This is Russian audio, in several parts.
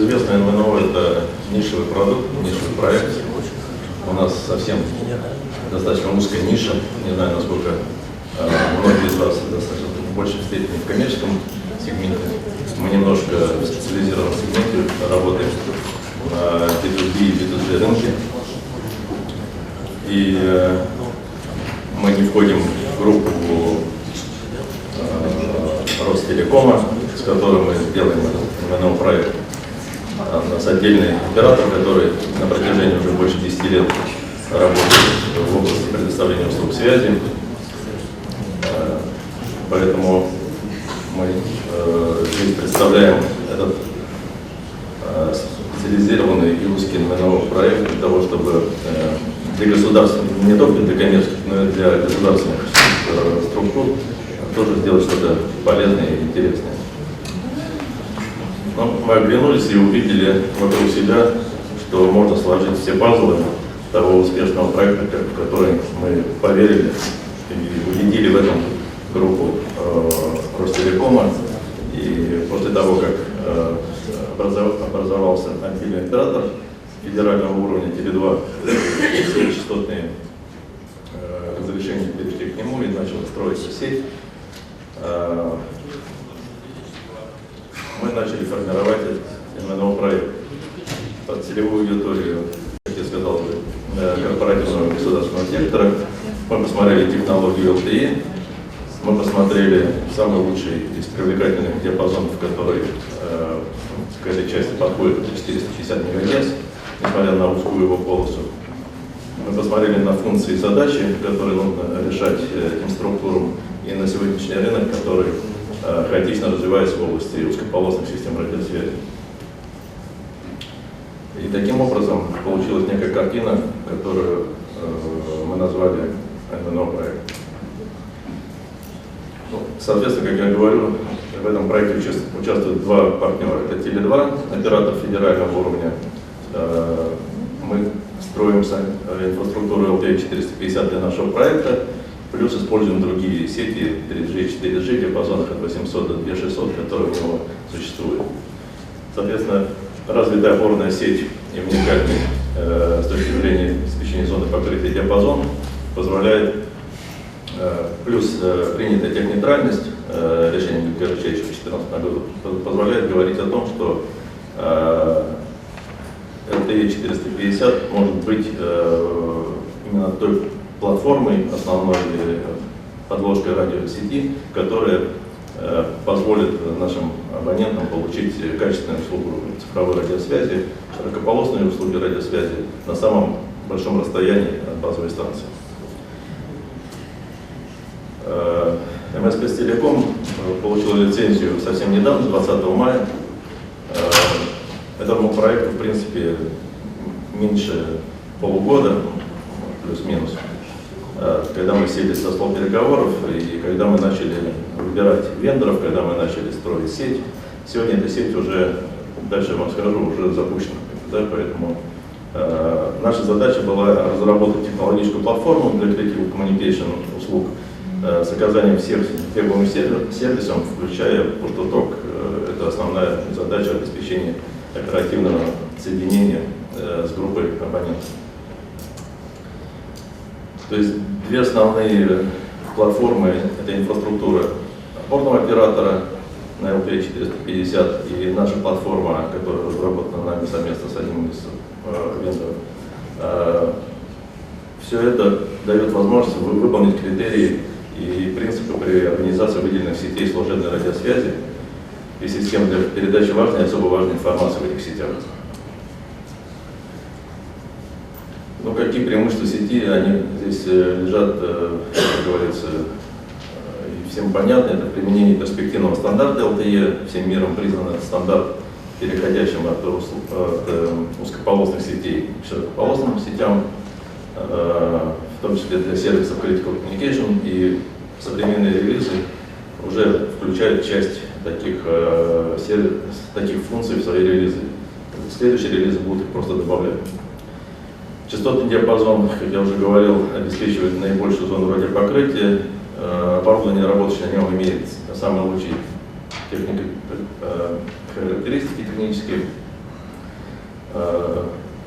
известно, МНО – это нишевый продукт, нишевый проект. У нас совсем достаточно узкая ниша, не знаю, насколько многие из вас достаточно в большей степени в коммерческом сегменте. Мы немножко в специализированном сегменте работаем на B2B и B2C рынке. И мы не входим в группу Ростелекома, с которым мы делаем МНО проект. У нас отдельный оператор, который на протяжении уже больше 10 лет работает в области предоставления услуг связи. Поэтому мы здесь представляем этот специализированный и узкий МНО проект для того, чтобы для государств, не только для коммерческих, но и для государственных структур тоже сделать что-то полезное и интересное. Но мы оглянулись и увидели вокруг себя, что можно сложить все пазлы того успешного проекта, в который мы поверили и убедили в этом группу Ростелекома. И после того, как образовался отдельный оператор федерального уровня Теле2, все частотные разрешения перешли к нему и начала строиться сеть. Мы начали формировать МНО проект под целевую аудиторию, как я сказал, корпоративного государственного сектора. Мы посмотрели технологию LTE, мы посмотрели самый лучший из привлекательных диапазонов, который к этой части подходит, 450 МГц, несмотря на узкую его полосу. Мы посмотрели на функции и задачи, которые нужно решать этим структурам, и на сегодняшний рынок, который хаотично развивается в области узкополосных систем радиосвязи. И таким образом получилась некая картина, которую мы назвали МНО проект. Соответственно, как я говорю, в этом проекте участвуют два партнера. Это Теле2, оператор федерального уровня. Мы строим инфраструктуру LTE-450 для нашего проекта, плюс используем другие сети 3G, 4G, диапазонах от 800 до 2600, которые у него существуют. Соответственно, развитая опорная сеть и уникальный с точки зрения обеспечения зоны покрытия диапазон позволяет, плюс принятая технейтральность решения ГКРЧ еще в 2014 году, позволяет говорить о том, что LTE-450 может быть именно той платформой, основной подложкой радиосети, которая позволит нашим абонентам получить качественную услугу цифровой радиосвязи, широкополосные услуги радиосвязи на самом большом расстоянии от базовой станции. МС Телеком получил лицензию совсем недавно, 20 мая. Этому проекту, в принципе, меньше полугода, плюс-минус, когда мы сели со стол переговоров и когда мы начали выбирать вендоров, когда мы начали строить сеть. Сегодня эта сеть уже, дальше я вам скажу, уже запущена. Да, поэтому наша задача была разработать технологическую платформу для Creative Communication услуг с оказанием всех требуемых сервисов, включая push-to-talk. Это основная задача обеспечения оперативного соединения с группой абонентов. То есть две основные платформы – это инфраструктура опорного оператора на LTE-450 и наша платформа, которая разработана нами совместно с одним из вендоров. Все это дает возможность выполнить критерии и принципы при организации выделенных сетей служебной радиосвязи и систем для передачи важной и особо важной информации в этих сетях. Ну, какие преимущества сети, они здесь лежат, как говорится, и всем понятно. Это применение перспективного стандарта LTE, всем миром признан этот стандарт, переходящим от узкополосных сетей к широкополосным сетям, в том числе для сервисов Critical Communication, и современные релизы уже включают часть таких функций в свои релизы. Следующие релизы будут их просто добавлять. Частотный диапазон, как я уже говорил, обеспечивает наибольшую зону радиопокрытия. Оборудование, работающее на нем, имеет самые лучшие характеристики технические.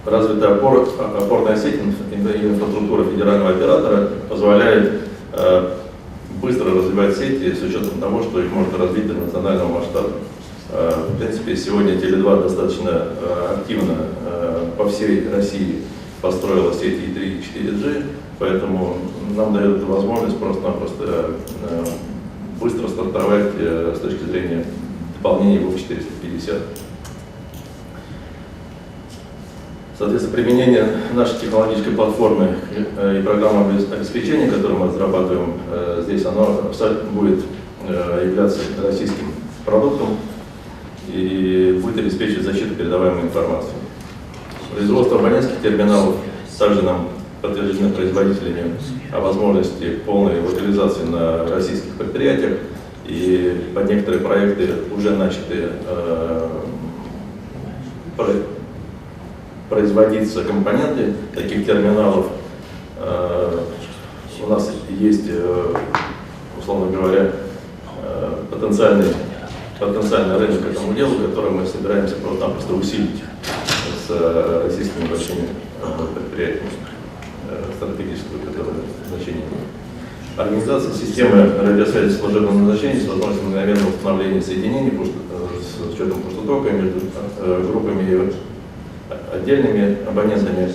развитая опорная сеть и инфраструктура федерального оператора позволяет быстро развивать сети с учетом того, что их можно развить до национального масштаба. В принципе, сегодня Теле2 достаточно активно по всей России построила сети И3 и 4G, поэтому нам дает эту возможность просто-напросто быстро стартовать с точки зрения дополнения его в 450. Соответственно, применение нашей технологической платформы и программы обеспечения, которую мы разрабатываем здесь, оно будет являться российским продуктом и будет обеспечивать защиту передаваемой информации. Производство абонентских терминалов также нам подтверждено производителями о возможности полной локализации на российских предприятиях, и под некоторые проекты уже начаты производиться компоненты таких терминалов. У нас есть, условно говоря, потенциальный рынок к этому делу, который мы собираемся просто-напросто усилить с российскими большими предприятиями стратегического значения. Организация системы радиосвязи служебного назначения с возможностью мгновенного установления соединений с учетом пустоtoка между группами и отдельными абонентами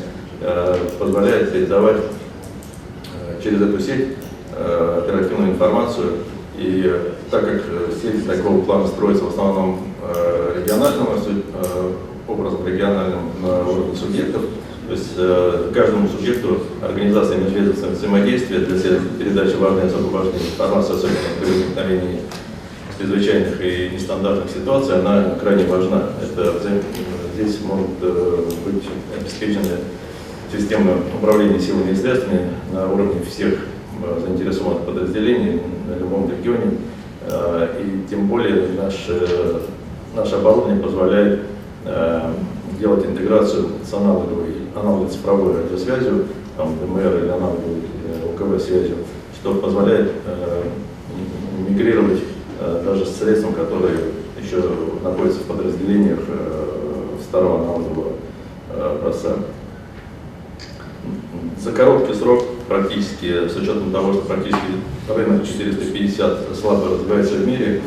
позволяет передавать через эту сеть оперативную информацию. И так как сети такого плана строятся в основном региональным образом, региональным на уровне субъектов, то есть каждому субъекту организация межведомственного взаимодействия для передачи важной и особо важной информации, особенно при возникновении чрезвычайных и нестандартных ситуаций, она крайне важна. Здесь могут быть обеспечены системы управления силами и средствами на уровне всех заинтересованных подразделений на любом регионе. И тем более наше оборудование позволяет делать интеграцию с аналоговой цифровой радиосвязью, там, ДМР или аналоговой УКВ-связью, что позволяет мигрировать даже с средством, которые еще находятся в подразделениях старого аналогового образца. За короткий срок, практически, с учетом того, что практически рынок 450 слабо развивается в мире,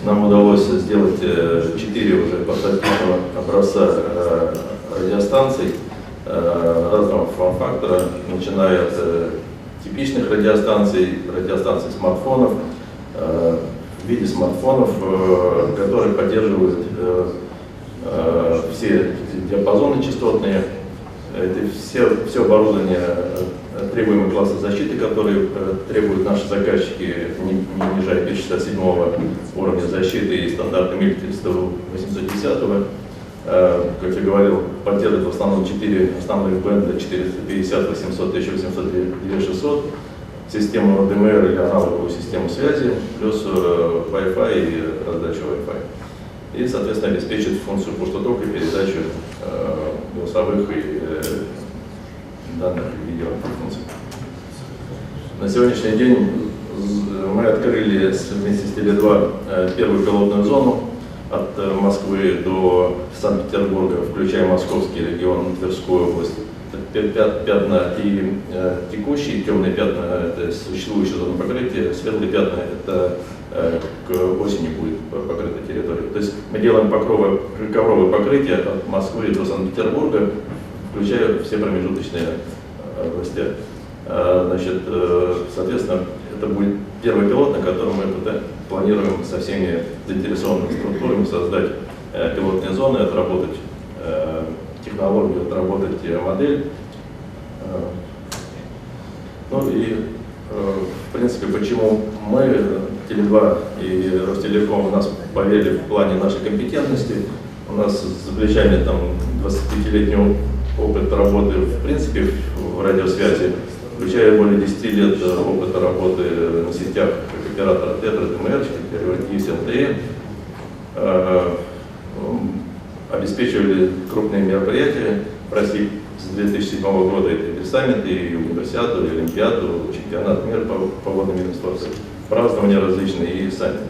нам удалось сделать 4 уже портативного образца радиостанций разного форм-фактора, начиная от типичных радиостанций смартфонов, в виде смартфонов, которые поддерживают все диапазоны частотные, это все оборудование требуемого класса защиты, которые требуют наши заказчики, не ниже 567 уровня защиты и стандарта МИЛ 810. Как я говорил, поддерживает в основном 4 основных бенда: 450, 800, 1800, 2600, систему ДМР или аналоговую систему связи, плюс Wi-Fi и раздачу Wi-Fi. И, соответственно, обеспечит функцию push-to-talk и передачу голосовых и данных и видео функций. На сегодняшний день мы открыли вместе с Теле2 первую пилотную зону от Москвы до Санкт-Петербурга, включая Московский регион, Тверскую область. Пятна и текущие темные пятна – это существующая зона покрытия, светлые пятна – это к осени будет покрыта территория. То есть мы делаем ковровое покрытие от Москвы до Санкт-Петербурга, включая все промежуточные области. Значит, соответственно, это будет первый пилот, на котором мы планируем со всеми заинтересованными структурами создать пилотные зоны, отработать технологию, отработать модель. Ну и, в принципе, почему мы, Теле2 и Ростелеком, у нас поверили в плане нашей компетентности. У нас за плечами 25-летний опыт работы, в принципе, в радиосвязи, включая более 10 лет опыта работы на сетях как оператора ТЕТРА, ДМР, ТИС, ЛТЕ. Обеспечивали крупные мероприятия в России с 2007 года, это и саммиты, и универсиаду, и олимпиаду, чемпионат мира по водным видам спорта, празднования различные и саммиты.